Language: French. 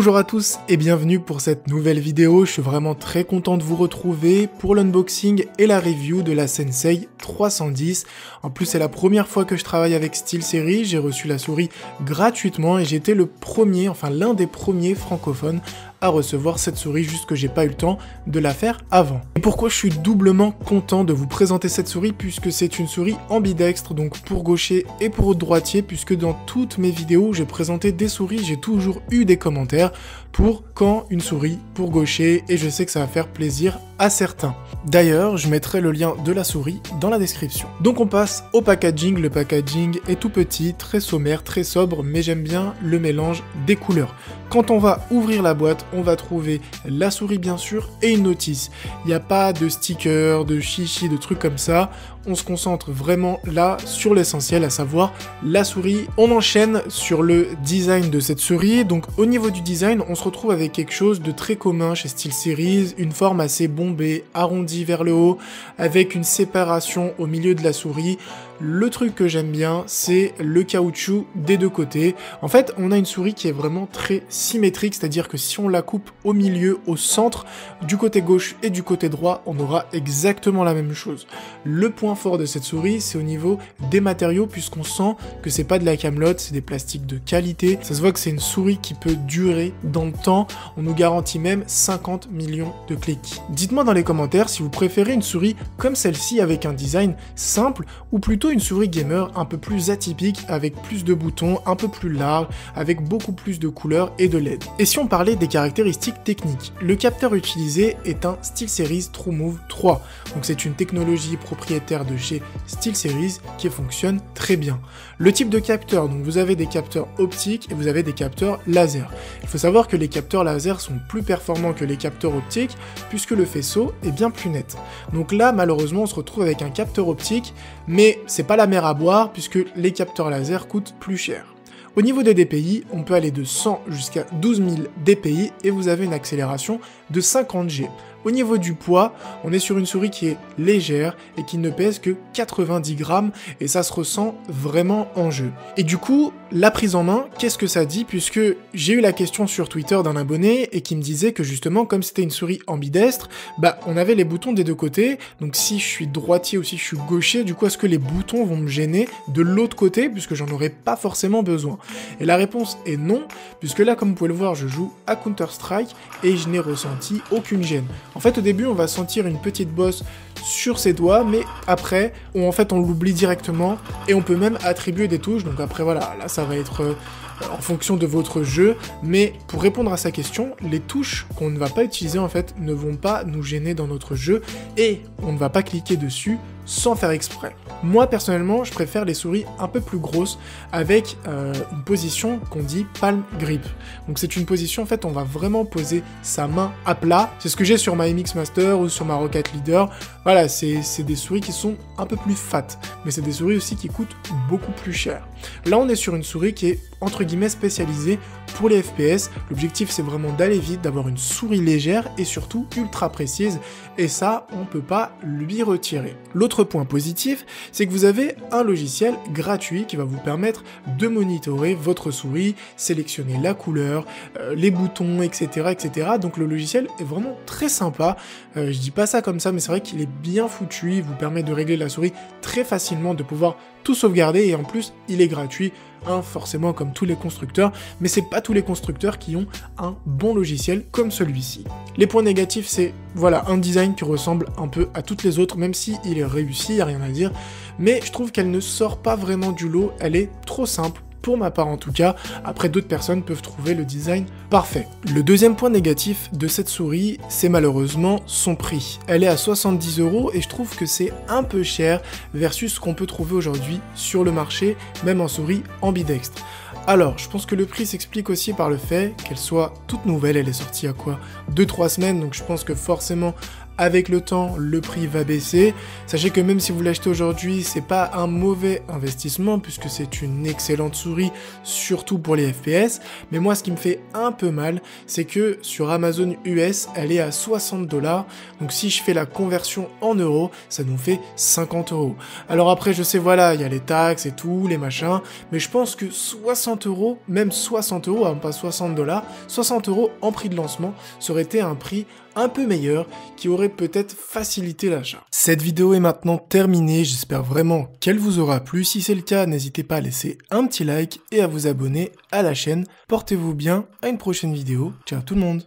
Bonjour à tous et bienvenue pour cette nouvelle vidéo. Je suis vraiment très content de vous retrouver pour l'unboxing et la review de la Sensei 310. En plus, c'est la première fois que je travaille avec SteelSeries. J'ai reçu la souris gratuitement et j'étais le premier, enfin l'un des premiers francophones à recevoir cette souris, juste que j'ai pas eu le temps de la faire avant. Et pourquoi je suis doublement content de vous présenter cette souris, puisque c'est une souris ambidextre, donc pour gaucher et pour droitier, puisque dans toutes mes vidéos où j'ai présenté des souris, j'ai toujours eu des commentaires pour quand une souris pour gaucher, et je sais que ça va faire plaisir à certains. D'ailleurs, je mettrai le lien de la souris dans la description. Donc on passe au packaging. Le packaging est tout petit, très sommaire, très sobre, mais j'aime bien le mélange des couleurs. Quand on va ouvrir la boîte, on va trouver la souris bien sûr et une notice. Il n'y a pas de stickers, de chichi, de trucs comme ça. On se concentre vraiment là sur l'essentiel, à savoir la souris. On enchaîne sur le design de cette souris. Donc au niveau du design, on se retrouve avec quelque chose de très commun chez SteelSeries, une forme assez bombée, arrondie vers le haut, avec une séparation au milieu de la souris. Le truc que j'aime bien, c'est le caoutchouc des deux côtés. En fait, on a une souris qui est vraiment très symétrique, c'est-à-dire que si on la coupe au milieu, au centre, du côté gauche et du côté droit, on aura exactement la même chose. Le point fort de cette souris, c'est au niveau des matériaux, puisqu'on sent que c'est pas de la camelote, c'est des plastiques de qualité. Ça se voit que c'est une souris qui peut durer dans le temps. On nous garantit même 50 millions de clics. Dites-moi dans les commentaires si vous préférez une souris comme celle-ci avec un design simple, ou plutôt une souris gamer un peu plus atypique, avec plus de boutons, un peu plus large, avec beaucoup plus de couleurs et de LED. Et si on parlait des caractéristiques techniques, le capteur utilisé est un SteelSeries TrueMove 3. Donc c'est une technologie propriétaire de chez SteelSeries qui fonctionne très bien. Le type de capteur, donc vous avez des capteurs optiques et vous avez des capteurs laser. Il faut savoir que les capteurs laser sont plus performants que les capteurs optiques puisque le faisceau est bien plus net. Donc là malheureusement on se retrouve avec un capteur optique, mais c'est pas la mer à boire puisque les capteurs laser coûtent plus cher. Au niveau des DPI, on peut aller de 100 jusqu'à 12 000 DPI et vous avez une accélération de 50 G. Au niveau du poids, on est sur une souris qui est légère et qui ne pèse que 90 grammes et ça se ressent vraiment en jeu. Et du coup, la prise en main, qu'est-ce que ça dit, puisque j'ai eu la question sur Twitter d'un abonné et qui me disait que justement, comme c'était une souris ambidextre, on avait les boutons des deux côtés, donc si je suis droitier ou si je suis gaucher, du coup, est-ce que les boutons vont me gêner de l'autre côté, puisque j'en aurais pas forcément besoin? Et la réponse est non, puisque là, comme vous pouvez le voir, je joue à Counter-Strike et je n'ai ressenti aucune gêne. En fait, au début, on va sentir une petite bosse sur ses doigts, mais après, on l'oublie directement et on peut même attribuer des touches. Donc après, voilà, là, ça va être en fonction de votre jeu. Mais pour répondre à sa question, les touches qu'on ne va pas utiliser, en fait, ne vont pas nous gêner dans notre jeu et on ne va pas cliquer dessus sans faire exprès. Moi, personnellement, je préfère les souris un peu plus grosses avec une position qu'on dit palm grip. Donc c'est une position, en fait, on va vraiment poser sa main à plat. C'est ce que j'ai sur ma MX Master ou sur ma Rocket Leader. Voilà, c'est des souris qui sont un peu plus fat, mais c'est des souris aussi qui coûtent beaucoup plus cher. Là, on est sur une souris qui est, entre guillemets, spécialisée pour les FPS. L'objectif, c'est vraiment d'aller vite, d'avoir une souris légère et surtout ultra précise, et ça, on peut pas lui retirer. L'autre point positif, c'est que vous avez un logiciel gratuit qui va vous permettre de monitorer votre souris, sélectionner la couleur, les boutons, etc., etc. Donc le logiciel est vraiment très sympa. Je dis pas ça comme ça, mais c'est vrai qu'il est bien foutu. Il vous permet de régler la souris très facilement, de pouvoir tout sauvegarder, et en plus, il est gratuit. Forcément comme tous les constructeurs, mais c'est pas tous les constructeurs qui ont un bon logiciel comme celui-ci. Les points négatifs, c'est voilà, un design qui ressemble un peu à toutes les autres, même si il est réussi, y a rien à dire, mais je trouve qu'elle ne sort pas vraiment du lot, elle est trop simple. Pour ma part en tout cas, après d'autres personnes peuvent trouver le design parfait. Le deuxième point négatif de cette souris, c'est malheureusement son prix. Elle est à 70 € et je trouve que c'est un peu cher versus ce qu'on peut trouver aujourd'hui sur le marché, même en souris ambidextre. Alors, je pense que le prix s'explique aussi par le fait qu'elle soit toute nouvelle, elle est sortie à quoi 2-3 semaines, donc je pense que forcément avec le temps, le prix va baisser. Sachez que même si vous l'achetez aujourd'hui, c'est pas un mauvais investissement puisque c'est une excellente souris, surtout pour les FPS. Mais moi, ce qui me fait un peu mal, c'est que sur Amazon US, elle est à 60 $. Donc si je fais la conversion en euros, ça nous fait 50 €. Alors après, je sais, voilà, il y a les taxes et tout, les machins, mais je pense que 60 €, même 60 €, hein, pas 60 $, 60 € en prix de lancement, ça aurait été un prix un peu meilleur qui aurait peut-être facilité l'achat. Cette vidéo est maintenant terminée, j'espère vraiment qu'elle vous aura plu. Si c'est le cas, n'hésitez pas à laisser un petit like et à vous abonner à la chaîne. Portez-vous bien, à une prochaine vidéo. Ciao tout le monde.